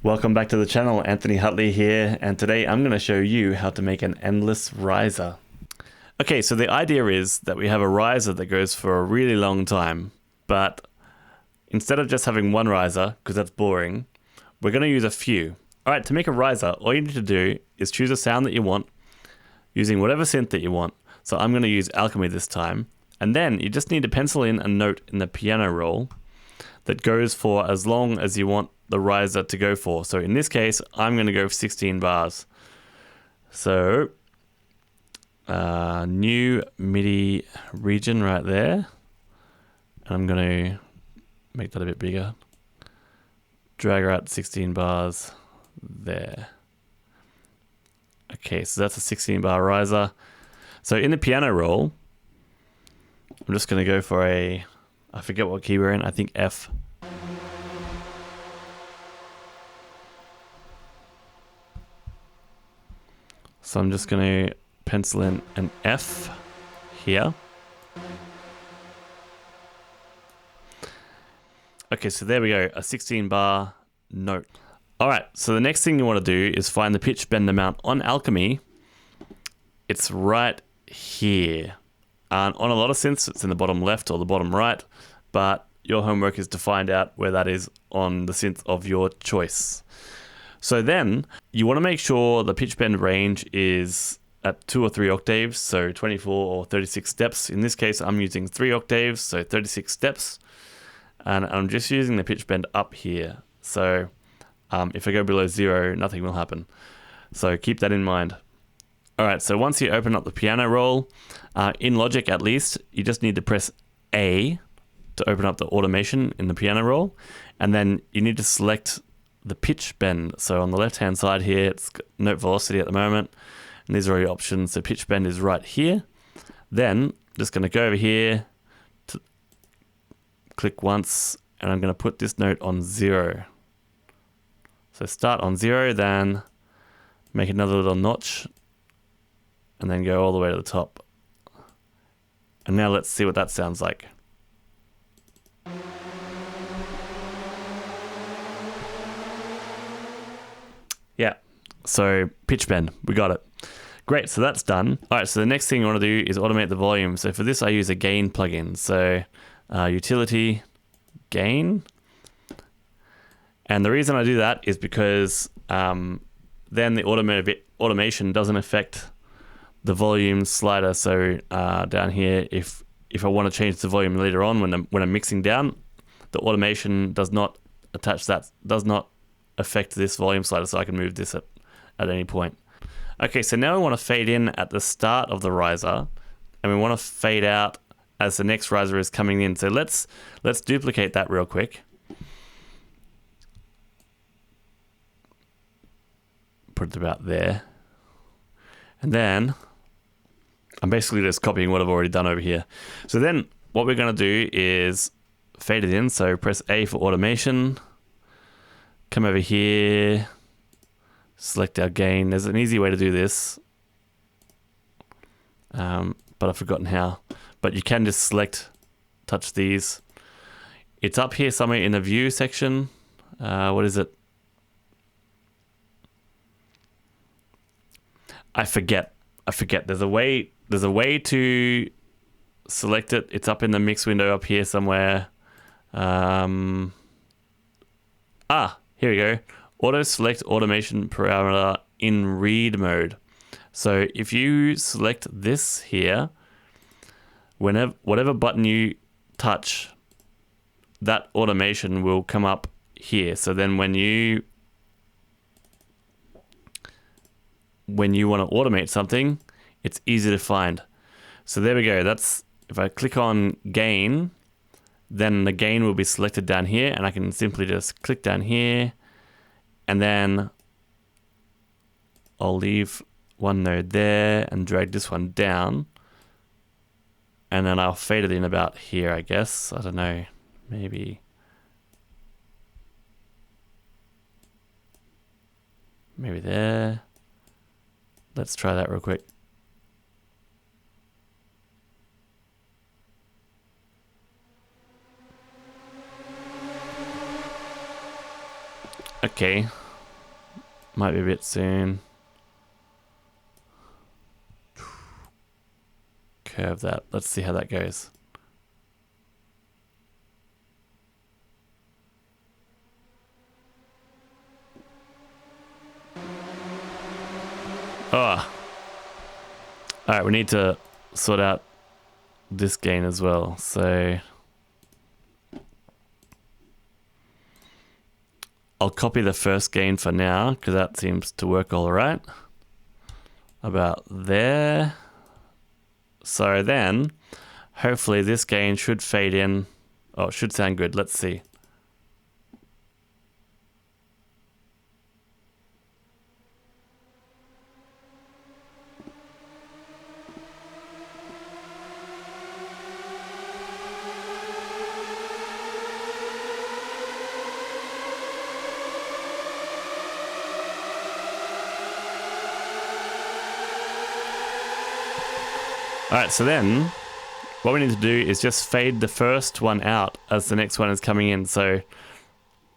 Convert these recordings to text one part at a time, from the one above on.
Welcome back to the channel, Anthony Hutley here, and today I'm going to show you how to make an endless riser. Okay, so the idea is that we have a riser that goes for a really long time, but instead of just having one riser, because that's boring, we're going to use a few. Alright, to make a riser, all you need to do is choose a sound that you want, using whatever synth that you want. So I'm going to use Alchemy this time, and then you just need to pencil in a note in the piano roll that goes for as long as you want the riser to go for. So in this case, I'm going to go for 16 bars. So new MIDI region right there. And I'm going to make that a bit bigger. Drag her out 16 bars there. Okay, so that's a 16 bar riser. So in the piano roll, I'm just going to go for I forget what key we're in, I think F. So I'm just going to pencil in an F here. Okay, so there we go, a 16 bar note. Alright, so the next thing you want to do is find the pitch bend amount on Alchemy. It's right here. On a lot of synths, it's in the bottom left or the bottom right, but your homework is to find out where that is on the synth of your choice. So then you want to make sure the pitch bend range is at 2 or 3 octaves, so 24 or 36 steps. In this case, I'm using 3 octaves, so 36 steps. And I'm just using the pitch bend up here. So if I go below 0, nothing will happen. So keep that in mind. All right, so once you open up the piano roll, in Logic at least, you just need to press A to open up the automation in the piano roll. And then you need to select the pitch bend. So on the left hand side here, it's got note velocity at the moment, and these are all your options. So pitch bend is right here. Then just going to go over here to click once, and I'm going to put this note on 0. So start on 0, then make another little notch, and then go all the way to the top. And now let's see what that sounds like. Yeah, so pitch bend, we got it. Great, so that's done. All right, so the next thing I want to do is automate the volume. So for this, I use a gain plugin. So utility, gain. And the reason I do that is because then the automation doesn't affect the volume slider. So down here, if I want to change the volume later on when I'm mixing down, the automation does not attach that, does not affect this volume slider, so I can move this at any point. Okay, so now we want to fade in at the start of the riser, and we want to fade out as the next riser is coming in. So let's duplicate that real quick. Put it about there. And then I'm basically just copying what I've already done over here. So then what we're going to do is fade it in. So press A for automation. Come over here, select our gain. There's an easy way to do this, but I've forgotten how. But you can just touch these. It's up here somewhere in the view section. What is it? I forget. There's a way to select it. It's up in the mix window up here somewhere. Here we go. Auto select automation parameter in read mode. So if you select this here, whatever button you touch, that automation will come up here. So then when you want to automate something, it's easy to find. So there we go. That's if I click on gain, then the gain will be selected down here, and I can simply just click down here, and then I'll leave one node there and drag this one down, and then I'll fade it in about here, I guess. I don't know, maybe there. Let's try that real quick. Okay, Might be a bit soon. Curve that. Let's see how that goes. Oh. Alright, we need to sort out this gain as well. So I'll copy the first gain for now because that seems to work all right. About there. So then, hopefully this gain should fade in. Oh, it should sound good. Let's see. Alright, so then what we need to do is just fade the first one out as the next one is coming in. So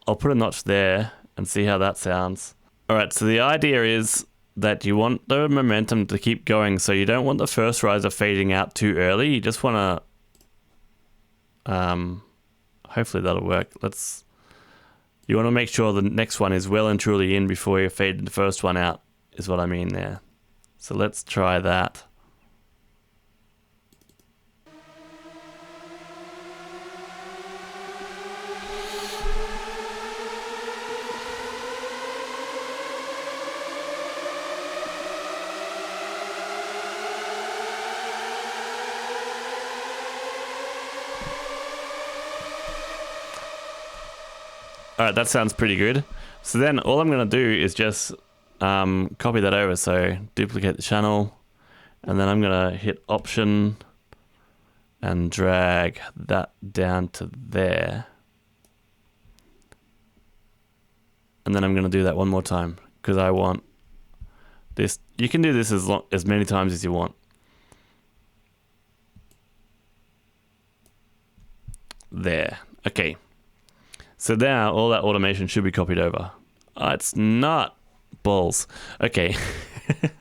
I'll put a notch there and see how that sounds. Alright, so the idea is that you want the momentum to keep going. So you don't want the first riser fading out too early. You just want to, hopefully that'll work. You want to make sure the next one is well and truly in before you fade the first one out, is what I mean there. So let's try that. Alright, that sounds pretty good. So then all I'm going to do is just copy that over. So duplicate the channel, and then I'm going to hit Option and drag that down to there. And then I'm going to do that one more time because I want this. You can do this as many times as you want. There. Okay. So now all that automation should be copied over. It's not balls. Okay. But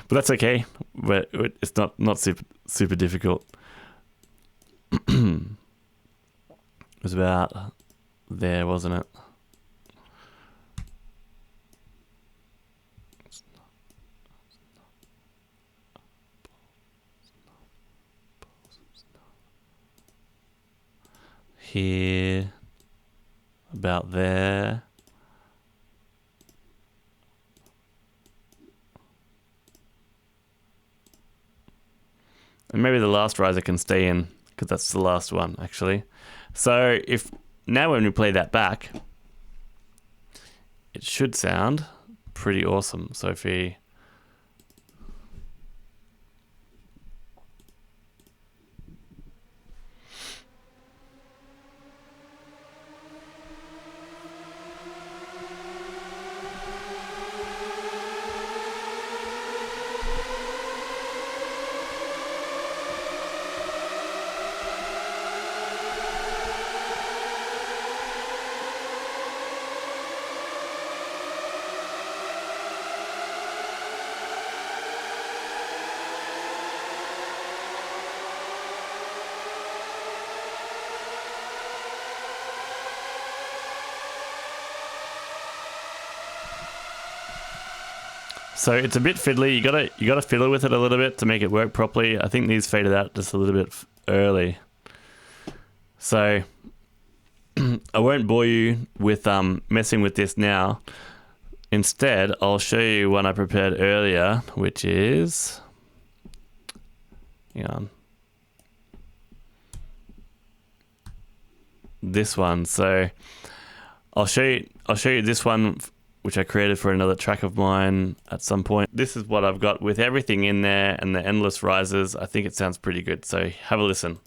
that's okay. But it's not super difficult. It was about there, wasn't it? Here. About there. And maybe the last riser can stay in because that's the last one actually. So now when we play that back, it should sound pretty awesome. So if we So it's a bit fiddly. You gotta fiddle with it a little bit to make it work properly. I think these faded out just a little bit early. So I won't bore you with messing with this now. Instead, I'll show you one I prepared earlier, which is, hang on, this one. So I'll show you this one, which I created for another track of mine at some point. This is what I've got with everything in there and the endless risers. I think it sounds pretty good, so have a listen.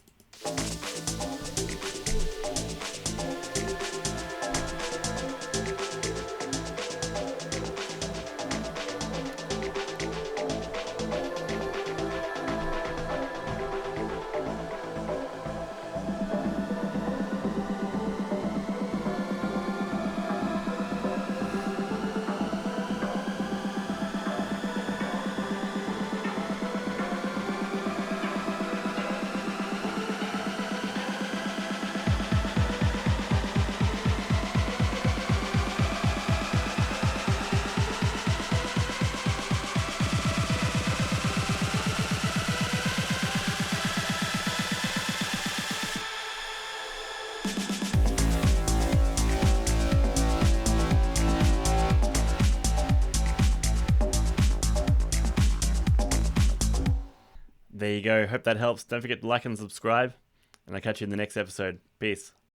There you go. Hope that helps. Don't forget to like and subscribe. And I'll catch you in the next episode. Peace.